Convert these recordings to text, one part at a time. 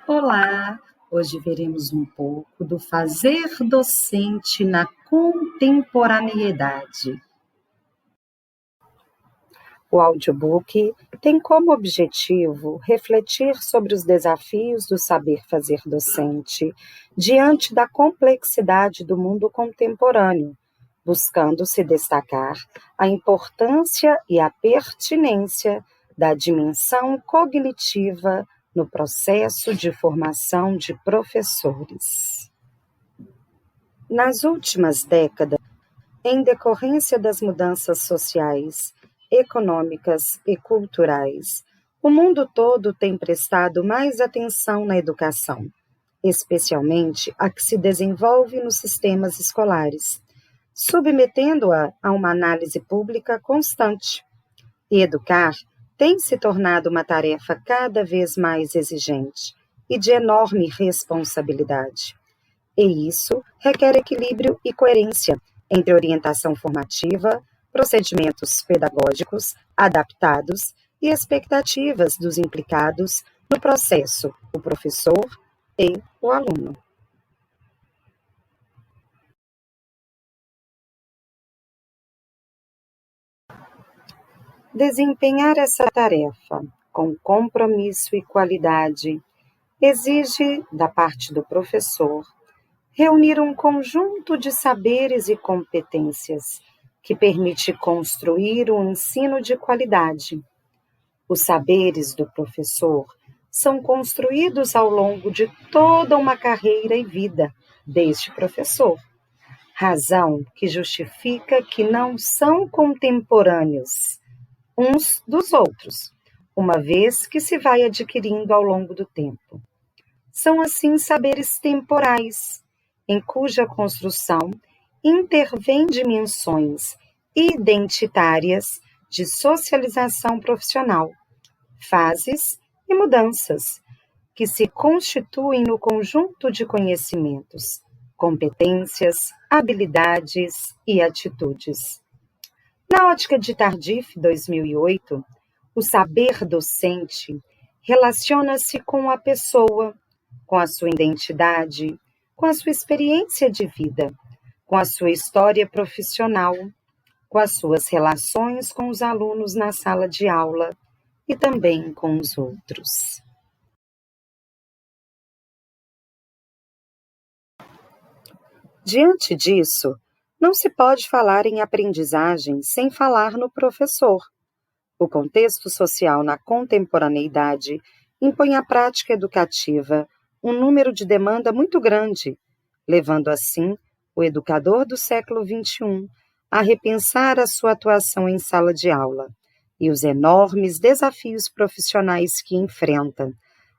Olá! Hoje veremos um pouco do fazer docente na contemporaneidade. O audiobook tem como objetivo refletir sobre os desafios do saber fazer docente diante da complexidade do mundo contemporâneo, buscando se destacar a importância e a pertinência da dimensão cognitiva no processo de formação de professores. Nas últimas décadas, em decorrência das mudanças sociais, econômicas e culturais, o mundo todo tem prestado mais atenção na educação, especialmente a que se desenvolve nos sistemas escolares, submetendo-a a uma análise pública constante. E educar tem se tornado uma tarefa cada vez mais exigente e de enorme responsabilidade. E isso requer equilíbrio e coerência entre orientação formativa, procedimentos pedagógicos adaptados e expectativas dos implicados no processo, o professor e o aluno. Desempenhar essa tarefa com compromisso e qualidade exige, da parte do professor, reunir um conjunto de saberes e competências que permite construir um ensino de qualidade. Os saberes do professor são construídos ao longo de toda uma carreira e vida, desde professor, razão que justifica que não são contemporâneos uns dos outros, uma vez que se vai adquirindo ao longo do tempo. São, assim, saberes temporais, em cuja construção intervêm dimensões identitárias de socialização profissional, fases e mudanças, que se constituem no conjunto de conhecimentos, competências, habilidades e atitudes. Na ótica de Tardif 2008, o saber docente relaciona-se com a pessoa, com a sua identidade, com a sua experiência de vida, com a sua história profissional, com as suas relações com os alunos na sala de aula e também com os outros. Diante disso, não se pode falar em aprendizagem sem falar no professor. O contexto social na contemporaneidade impõe à prática educativa um número de demanda muito grande, levando assim o educador do século XXI a repensar a sua atuação em sala de aula e os enormes desafios profissionais que enfrenta,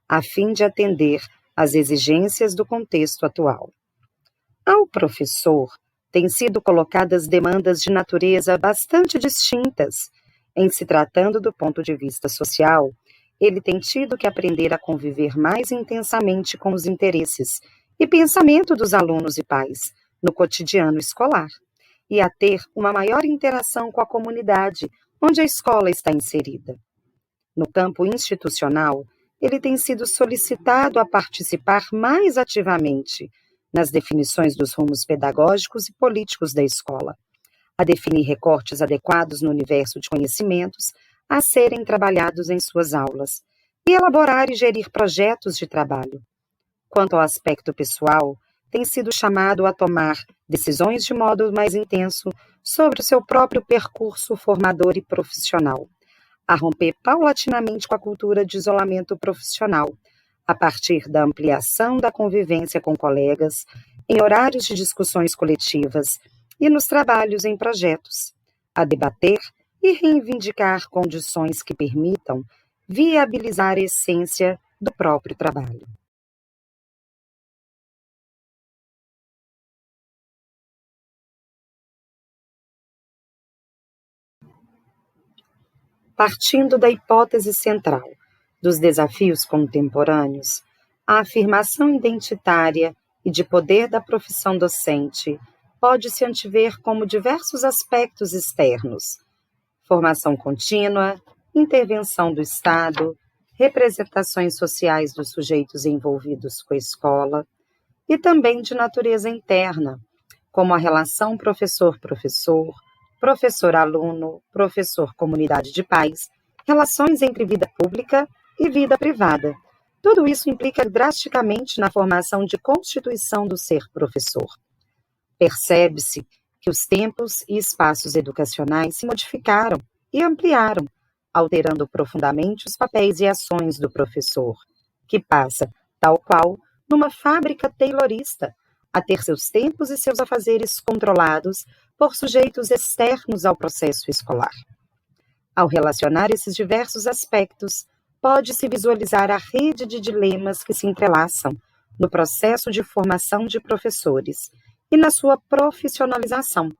a fim de atender às exigências do contexto atual. Ao professor têm sido colocadas demandas de natureza bastante distintas. Em se tratando do ponto de vista social, ele tem tido que aprender a conviver mais intensamente com os interesses e pensamento dos alunos e pais no cotidiano escolar, e a ter uma maior interação com a comunidade onde a escola está inserida. No campo institucional, ele tem sido solicitado a participar mais ativamente nas definições dos rumos pedagógicos e políticos da escola, a definir recortes adequados no universo de conhecimentos a serem trabalhados em suas aulas, e elaborar e gerir projetos de trabalho. Quanto ao aspecto pessoal, tem sido chamado a tomar decisões de modo mais intenso sobre o seu próprio percurso formador e profissional, a romper paulatinamente com a cultura de isolamento profissional, a partir da ampliação da convivência com colegas, em horários de discussões coletivas e nos trabalhos em projetos, a debater e reivindicar condições que permitam viabilizar a essência do próprio trabalho. Partindo da hipótese central dos desafios contemporâneos, a afirmação identitária e de poder da profissão docente pode se antever como diversos aspectos externos: formação contínua, intervenção do Estado, representações sociais dos sujeitos envolvidos com a escola e também de natureza interna, como a relação professor-professor, professor-aluno, professor-comunidade de pais, relações entre vida pública e vida privada. Tudo isso implica drasticamente na formação de constituição do ser professor. Percebe-se que os tempos e espaços educacionais se modificaram e ampliaram, alterando profundamente os papéis e ações do professor, que passa, tal qual, numa fábrica taylorista, a ter seus tempos e seus afazeres controlados por sujeitos externos ao processo escolar. Ao relacionar esses diversos aspectos, pode-se visualizar a rede de dilemas que se entrelaçam no processo de formação de professores e na sua profissionalização.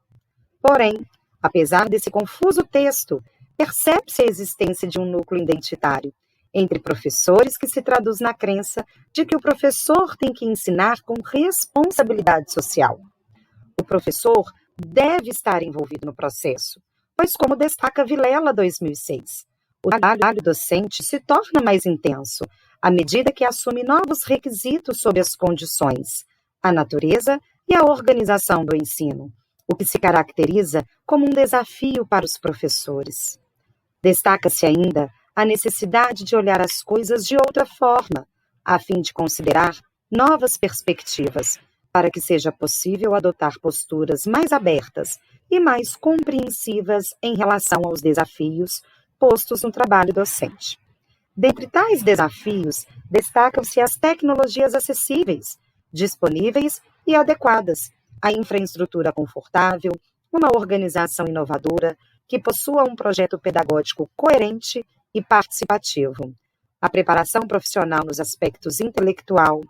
Porém, apesar desse confuso texto, percebe-se a existência de um núcleo identitário entre professores que se traduz na crença de que o professor tem que ensinar com responsabilidade social. O professor deve estar envolvido no processo, pois, como destaca Vilela 2006, o trabalho docente se torna mais intenso à medida que assume novos requisitos sobre as condições, a natureza e a organização do ensino, o que se caracteriza como um desafio para os professores. Destaca-se ainda a necessidade de olhar as coisas de outra forma, a fim de considerar novas perspectivas, para que seja possível adotar posturas mais abertas e mais compreensivas em relação aos desafios postos no trabalho docente. Dentre tais desafios, destacam-se as tecnologias acessíveis, disponíveis e adequadas, a infraestrutura confortável, uma organização inovadora que possua um projeto pedagógico coerente e participativo, a preparação profissional nos aspectos intelectual,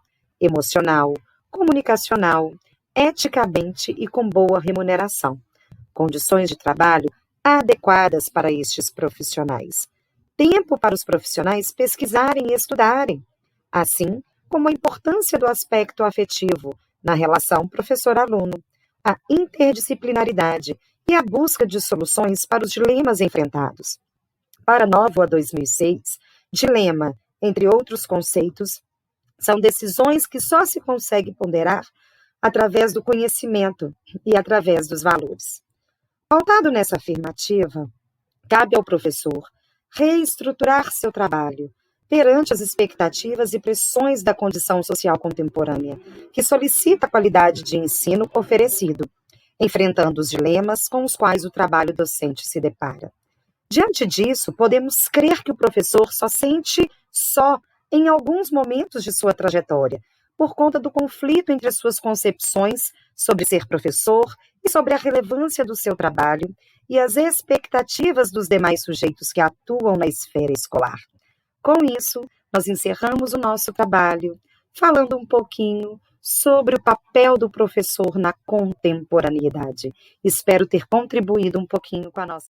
emocional, comunicacional, eticamente e com boa remuneração, condições de trabalho adequadas para estes profissionais, tempo para os profissionais pesquisarem e estudarem, assim como a importância do aspecto afetivo na relação professor-aluno, a interdisciplinaridade e a busca de soluções para os dilemas enfrentados. Para Novoa 2006, dilema, entre outros conceitos, são decisões que só se consegue ponderar através do conhecimento e através dos valores. Pautado nessa afirmativa, cabe ao professor reestruturar seu trabalho perante as expectativas e pressões da condição social contemporânea, que solicita a qualidade de ensino oferecido, enfrentando os dilemas com os quais o trabalho docente se depara. Diante disso, podemos crer que o professor só sente só em alguns momentos de sua trajetória, por conta do conflito entre as suas concepções sobre ser professor e sobre a relevância do seu trabalho e as expectativas dos demais sujeitos que atuam na esfera escolar. Com isso, nós encerramos o nosso trabalho falando um pouquinho sobre o papel do professor na contemporaneidade. Espero ter contribuído um pouquinho com a nossa